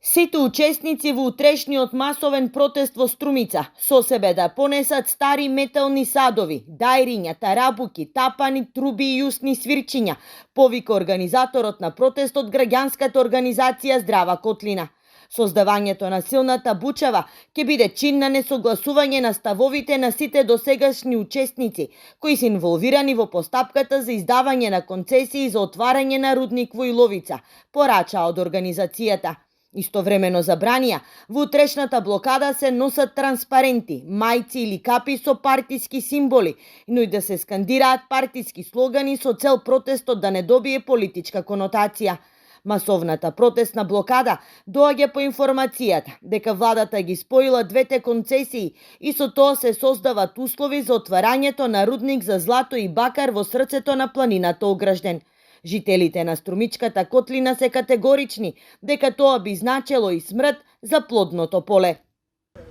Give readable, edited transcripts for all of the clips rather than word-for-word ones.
Сите учесници во утрешниот масовен протест во Струмица со себе да понесат стари метални садови, дајриња, тарабуки, тапани, труби и јусни свирчиња, повика организаторот на протестот граѓанската организација Здрава Котлина. Создавањето на силната бучава ќе биде чин на несогласување на ставовите на сите досегашни учесници, кои се инволвирани во постапката за издавање на концесии за отварање на рудник во Иловица, порача од организацијата. Истовремено забранија, во утрешната блокада се носат транспаренти, мајци или капи со партиски символи, но и да се скандираат партиски слогани со цел протестот да не добие политичка конотација. Масовната протестна блокада доаѓа по информацијата дека владата ги споила двете концесии и со тоа се создават услови за отварањето на рудник за злато и бакар во срцето на планината Огражден. Жителите на Струмичката котлина се категорични дека тоа би значело и смрт за плодното поле.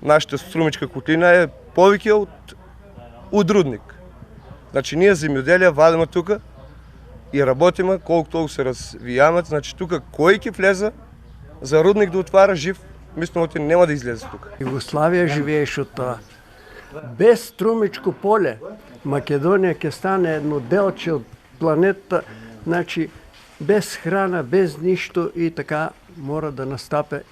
Нашата Струмичка котлина е повеќе од рудник. Значи ние земјоделие вадиме тука и работиме колку толку се развијаме, значи тука кој ќе влезе за рудник да отвара жив, мислам дека нема да излезе тука. Југославија живееше од тоа. Без Струмичко поле Македонија ќе стане едно делче од планетата. Значи, без храна, без ништо и така мора да настапе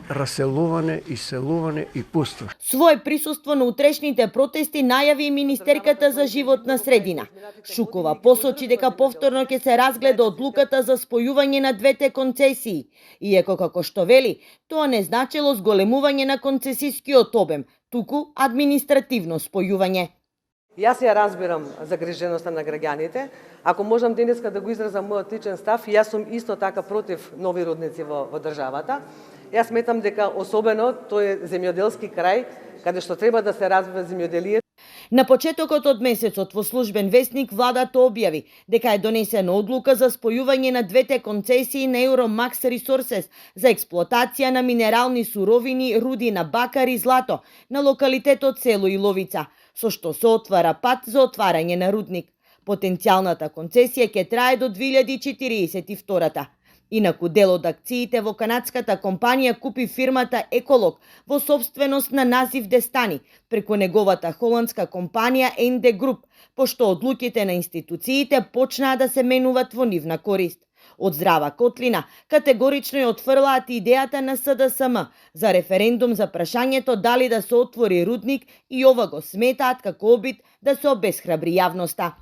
раселување, иселување и пустош. Своје присуство на утрешните протести најави и министерката за животна средина. Шукова посочи дека повторно ќе се разгледа одлуката за спојување на двете концесии, иако како што вели, тоа не значело зголемување на концесискиот обем, туку административно спојување. Јас ја разбирам загриженоста на граѓаните. Ако можам денеска да го изразам мојот личен став, јас сум исто така против нови рудници во државата. Јас сметам дека особено тој е земјоделски крај, каде што треба да се развива земјоделието. На почетокот од месецот во службен весник владата објави дека е донесена одлука за спојување на двете концесии на Euromax Resources за експлоатација на минерални суровини, руди на бакар и злато на локалитетот село Иловица, со што се отвара пат за отварање на рудник. Потенцијалната концесија ќе трае до 2042. Инаку дел од акциите во канадската компанија купи фирмата Еколог во собственост на Назив Дестани преку неговата холандска компанија ND Group, пошто одлуките на институциите почнаа да се менуваат во нивна корист. Од Здрава Котлина категорично ја отфрлаат идејата на СДСМ за референдум за прашањето дали да се отвори рудник и ова го сметаат како обид да се обесхрабри јавноста.